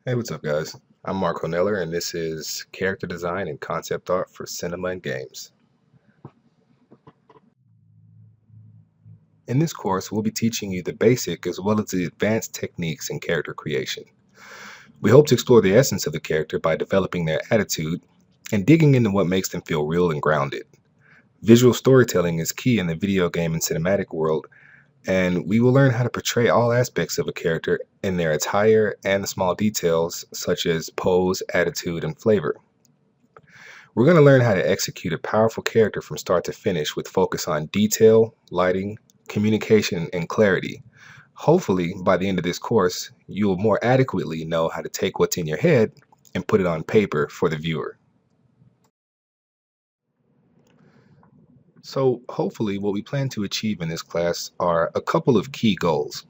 Hey, what's up, guys? I'm Marco Nelor, and this is Character Design and Concept Art for Cinema and Games. In this course, we'll be teaching you the basic as well as the advanced techniques in character creation. We hope to explore the essence of the character by developing their attitude and digging into what makes them feel real and grounded. Visual storytelling is key in the video game and cinematic world, and we will learn how to portray all aspects of a character in their attire and the small details such as pose, attitude, and flavor. We're going to learn how to execute a powerful character from start to finish with focus on detail, lighting, communication, and clarity. Hopefully, by the end of this course, you will more adequately know how to take what's in your head and put it on paper for the viewer. So, hopefully, what we plan to achieve in this class are a couple of key goals.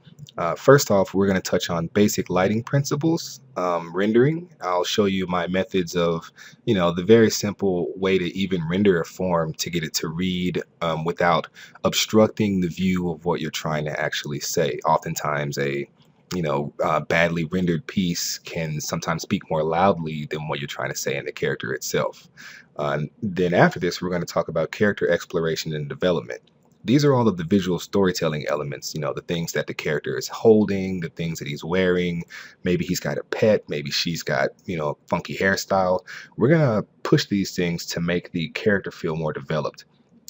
First off, we're going to touch on basic lighting principles, rendering. I'll show you my methods of, the very simple way to even render a form to get it to read without obstructing the view of what you're trying to actually say. Oftentimes, badly rendered piece can sometimes speak more loudly than what you're trying to say in the character itself. Then after this, we're going to talk about character exploration and development. These are all of the visual storytelling elements, the things that the character is holding, the things that he's wearing. Maybe he's got a pet, maybe she's got, a funky hairstyle. We're going to push these things to make the character feel more developed.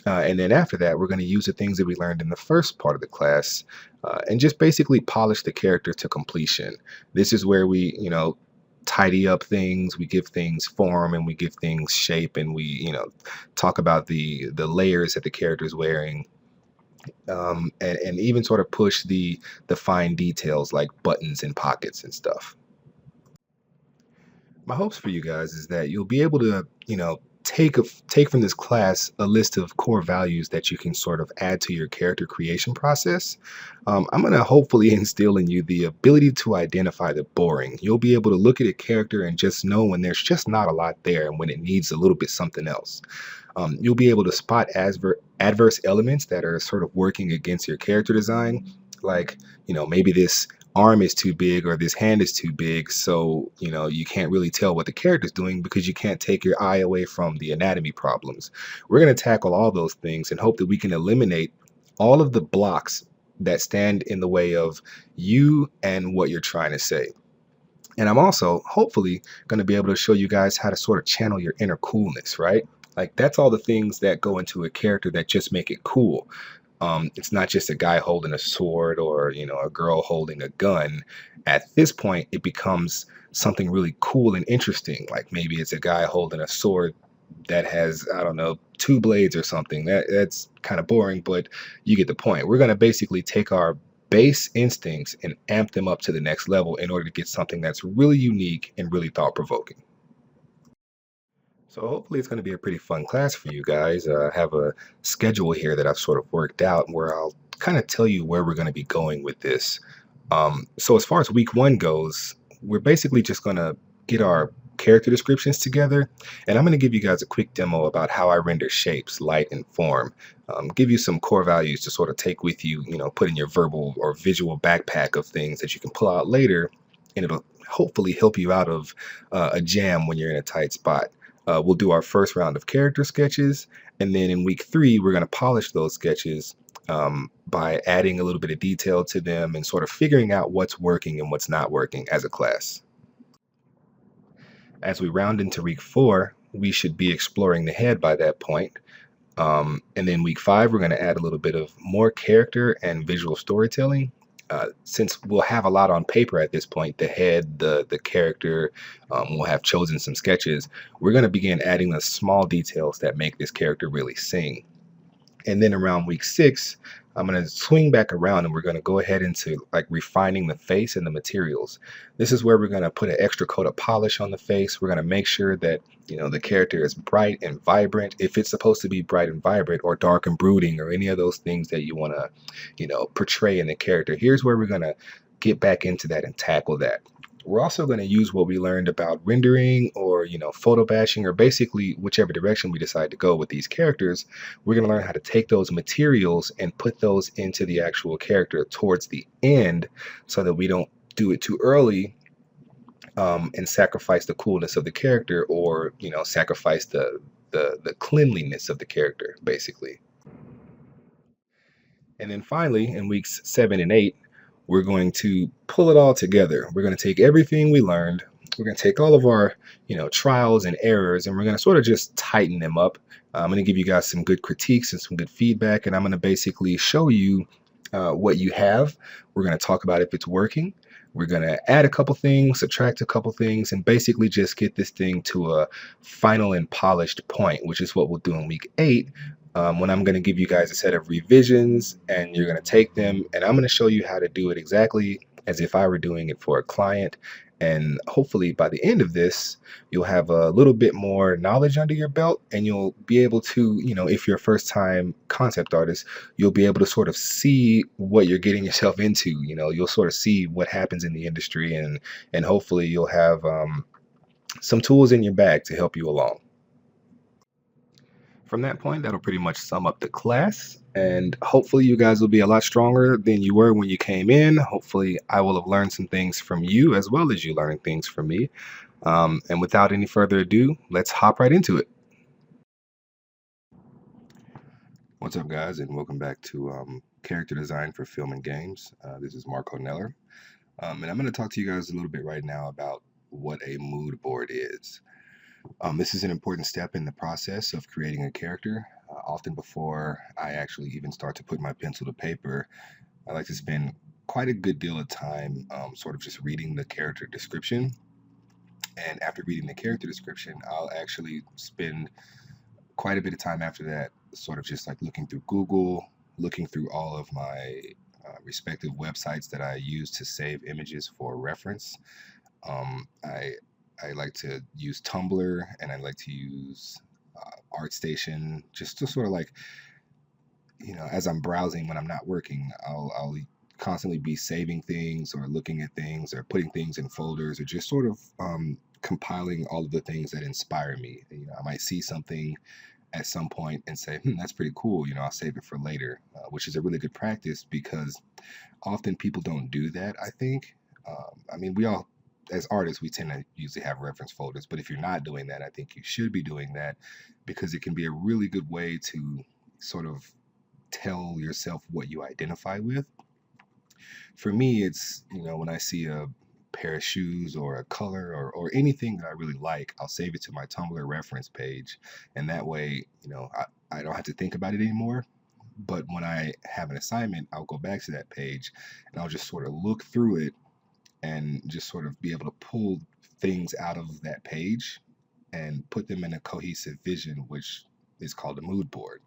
And then after that, we're going to use the things that we learned in the first part of the class and just basically polish the character to completion. This is where we, tidy up things, we give things form, and we give things shape, and we, talk about the layers that the character is wearing, and even sort of push the fine details like buttons and pockets and stuff. My hopes for you guys is that you'll be able to, take from this class a list of core values that you can sort of add to your character creation process. I'm going to hopefully instill in you the ability to identify the boring. You'll be able to look at a character and just know when there's just not a lot there and when it needs a little bit something else. You'll be able to spot adverse elements that are sort of working against your character design, like, maybe this arm is too big or this hand is too big, so you can't really tell what the character's doing because you can't take your eye away from the anatomy problems. We're going to tackle all those things and hope that we can eliminate all of the blocks that stand in the way of you and what you're trying to say. And I'm also hopefully going to be able to show you guys how to sort of channel your inner coolness, right? Like, that's all the things that go into a character that just make it cool. It's not just a guy holding a sword or, a girl holding a gun. At this point, it becomes something really cool and interesting. Like, maybe it's a guy holding a sword that has, I don't know, two blades or something. That's kind of boring, but you get the point. We're going to basically take our base instincts and amp them up to the next level in order to get something that's really unique and really thought-provoking. So hopefully it's going to be a pretty fun class for you guys. I have a schedule here that I've sort of worked out where I'll kind of tell you where we're going to be going with this. So as far as week one goes, we're basically just going to get our character descriptions together, and I'm going to give you guys a quick demo about how I render shapes, light, and form. Give you some core values to sort of take with you, put in your verbal or visual backpack of things that you can pull out later, and it'll hopefully help you out of a jam when you're in a tight spot. We'll do our first round of character sketches, and then in week three, we're going to polish those sketches by adding a little bit of detail to them and sort of figuring out what's working and what's not working as a class. As we round into week four, we should be exploring the head by that point. And then week five, we're going to add a little bit of more character and visual storytelling. Since we'll have a lot on paper at this point, the head, the character, we'll have chosen some sketches. We're going to begin adding the small details that make this character really sing. And then around week six, I'm going to swing back around and we're going to go ahead into like refining the face and the materials. This is where we're going to put an extra coat of polish on the face. We're going to make sure that, the character is bright and vibrant. If it's supposed to be bright and vibrant or dark and brooding or any of those things that you want to, portray in the character, here's where we're going to get back into that and tackle that. We're also going to use what we learned about rendering or, photo bashing, or basically whichever direction we decide to go with these characters. We're going to learn how to take those materials and put those into the actual character towards the end so that we don't do it too early and sacrifice the coolness of the character, or sacrifice the cleanliness of the character, basically. And then finally, in weeks 7 and 8, we're going to pull it all together. We're going to take everything we learned. We're going to take all of our, trials and errors, and we're going to sort of just tighten them up. I'm going to give you guys some good critiques and some good feedback, and I'm going to basically show you what you have. We're going to talk about if it's working. We're going to add a couple things, subtract a couple things, and basically just get this thing to a final and polished point, which is what we'll do in week 8, when I'm going to give you guys a set of revisions, and you're going to take them, and I'm going to show you how to do it exactly as if I were doing it for a client. And hopefully by the end of this, you'll have a little bit more knowledge under your belt, and you'll be able to, if you're a first time concept artist, you'll be able to sort of see what you're getting yourself into. You'll sort of see what happens in the industry, and hopefully you'll have some tools in your bag to help you along. From that point, that'll pretty much sum up the class. And hopefully, you guys will be a lot stronger than you were when you came in. Hopefully, I will have learned some things from you as well as you learning things from me. And without any further ado, let's hop right into it. What's up, guys, and welcome back to Character Design for Film and Games. This is Marco Nelor. And I'm going to talk to you guys a little bit right now about what a mood board is. This is an important step in the process of creating a character. Often before I actually even start to put my pencil to paper, I like to spend quite a good deal of time sort of just reading the character description. And after reading the character description, I'll actually spend quite a bit of time after that, sort of just like looking through Google, looking through all of my respective websites that I use to save images for reference. I like to use Tumblr, and I like to use ArtStation, just to sort of like, as I'm browsing when I'm not working, I'll constantly be saving things or looking at things or putting things in folders, or just sort of compiling all of the things that inspire me. I might see something at some point and say, that's pretty cool. I'll save it for later, which is a really good practice, because often people don't do that, I think. I mean, we all, as artists, we tend to usually have reference folders, but if you're not doing that, I think you should be doing that, because it can be a really good way to sort of tell yourself what you identify with. For me, it's, when I see a pair of shoes or a color, or anything that I really like, I'll save it to my Tumblr reference page. And that way, I don't have to think about it anymore. But when I have an assignment, I'll go back to that page, and I'll just sort of look through it and just sort of be able to pull things out of that page and put them in a cohesive vision, which is called a mood board.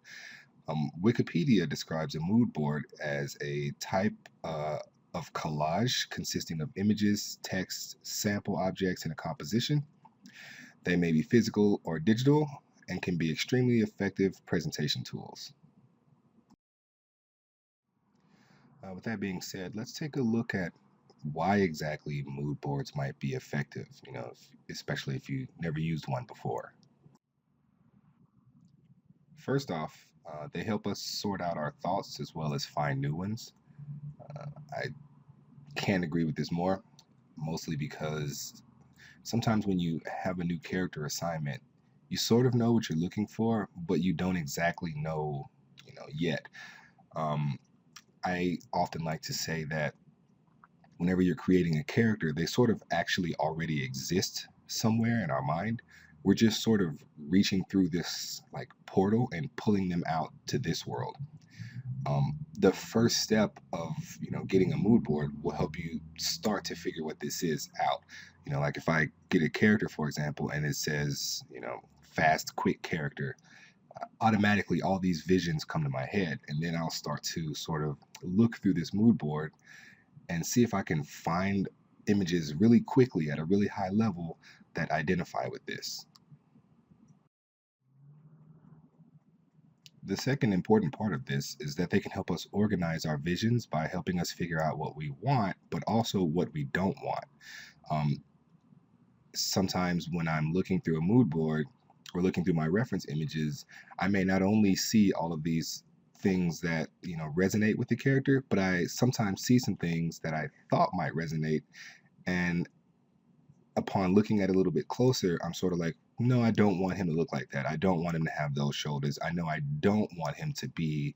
Wikipedia describes a mood board as a type of collage consisting of images, text, sample objects, and a composition. They may be physical or digital, and can be extremely effective presentation tools. With that being said, let's take a look at why exactly mood boards might be effective, especially if you never used one before. First off, they help us sort out our thoughts as well as find new ones. I can't agree with this more, mostly because sometimes when you have a new character assignment, you sort of know what you're looking for, but you don't exactly know, yet. Um, I often like to say that whenever you're creating a character, they sort of actually already exist somewhere in our mind. We're just sort of reaching through this like portal and pulling them out to this world. The first step of getting a mood board will help you start to figure what this is out. Like if I get a character, for example, and it says fast, quick character, automatically all these visions come to my head, and then I'll start to sort of look through this mood board and see if I can find images really quickly at a really high level that identify with this. The second important part of this is that they can help us organize our visions by helping us figure out what we want, but also what we don't want. Um, Sometimes when I'm looking through a mood board or looking through my reference images, I may not only see all of these things that resonate with the character, but I sometimes see some things that I thought might resonate, and upon looking at it a little bit closer, I'm sort of like, no, I don't want him to look like that. I don't want him to have those shoulders. I know I don't want him to be,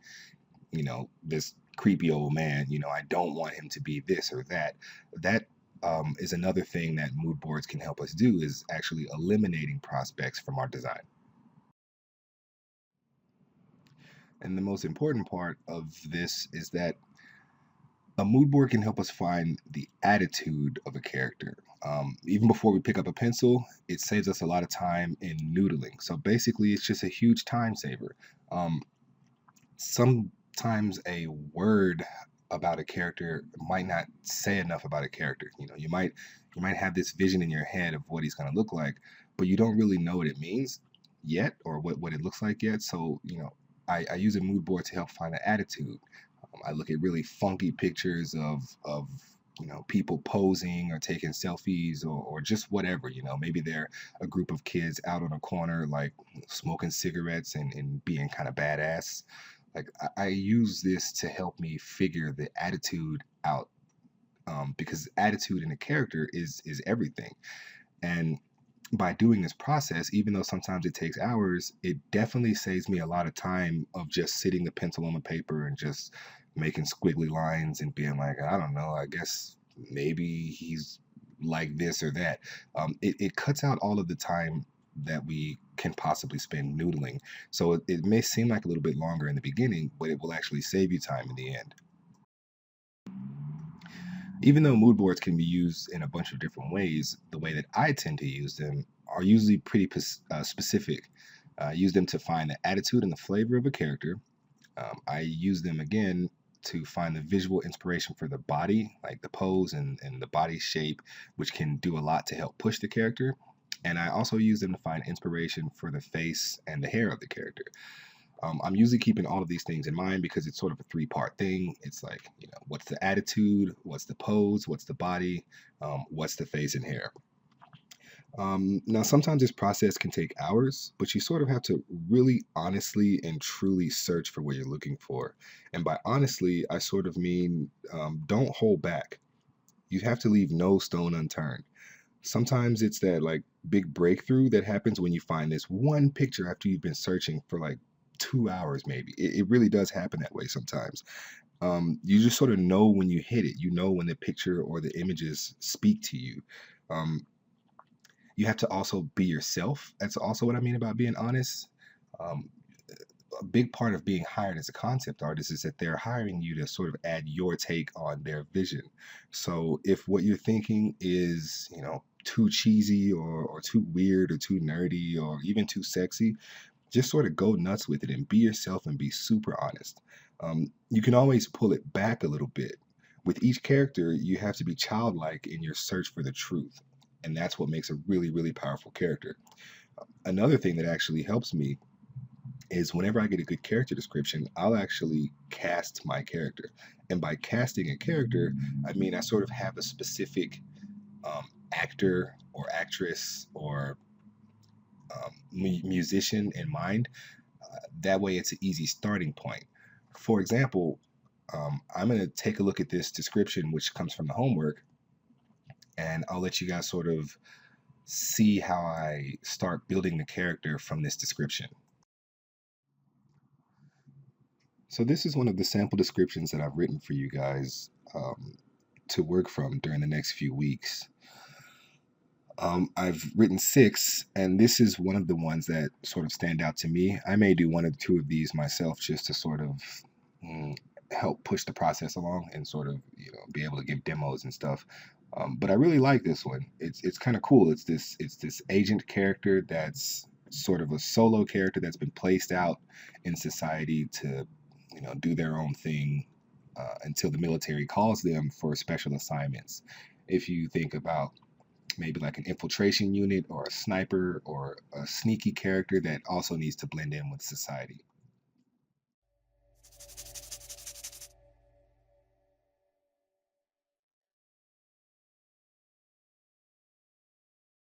this creepy old man. I don't want him to be this or that. That is another thing that mood boards can help us do, is actually eliminating prospects from our design. And the most important part of this is that a mood board can help us find the attitude of a character. Even before we pick up a pencil, it saves us a lot of time in noodling. So basically, it's just a huge time saver. Um, Sometimes a word about a character might not say enough about a character. You might have this vision in your head of what he's going to look like, but you don't really know what it means yet, or what it looks like yet. So I use a mood board to help find an attitude. I look at really funky pictures of people posing or taking selfies, or just whatever. Maybe they're a group of kids out on a corner, like smoking cigarettes and being kind of badass. Like I use this to help me figure the attitude out, because attitude in a character is everything. And by doing this process, even though sometimes it takes hours, it definitely saves me a lot of time of just sitting the pencil on the paper and just making squiggly lines and being like, I don't know, I guess maybe he's like this or that. It cuts out all of the time that we can possibly spend noodling. So it may seem like a little bit longer in the beginning, but it will actually save you time in the end. Even though mood boards can be used in a bunch of different ways, the way that I tend to use them are usually pretty specific. I use them to find the attitude and the flavor of a character. I use them again to find the visual inspiration for the body, like the pose and the body shape, which can do a lot to help push the character. And I also use them to find inspiration for the face and the hair of the character. I'm usually keeping all of these things in mind because it's sort of a three-part thing. It's like, what's the attitude, what's the pose, what's the body, what's the face and hair. Now, sometimes this process can take hours, but you sort of have to really honestly and truly search for what you're looking for. And by honestly, I sort of mean, don't hold back. You have to leave no stone unturned. Sometimes it's that like big breakthrough that happens when you find this one picture after you've been searching for like 2 hours, maybe. It really does happen that way sometimes. You just sort of know when you hit it. You know when the picture or the images speak to you. Um, you have to also be yourself. That's also what I mean about being honest. Um, a big part of being hired as a concept artist is that they're hiring you to sort of add your take on their vision. So if what you're thinking is, too cheesy or too weird or too nerdy or even too sexy, just sort of go nuts with it and be yourself and be super honest. You can always pull it back a little bit. With each character, you have to be childlike in your search for the truth. And that's what makes a really, really powerful character. Another thing that actually helps me is whenever I get a good character description, I'll actually cast my character. And by casting a character, I mean I sort of have a specific actor or actress or musician in mind. That way, it's an easy starting point. For example, I'm going to take a look at this description, which comes from the homework, and I'll let you guys sort of see how I start building the character from this description. So this is one of the sample descriptions that I've written for you guys to work from during the next few weeks. I've written 6, and this is one of the ones that sort of stand out to me. I may do 1 or 2 of these myself just to sort of mm, help push the process along and sort of be able to give demos and stuff. But I really like this one. It's kind of cool. It's this agent character that's sort of a solo character that's been placed out in society to do their own thing until the military calls them for special assignments. If you think about maybe like an infiltration unit or a sniper or a sneaky character that also needs to blend in with society.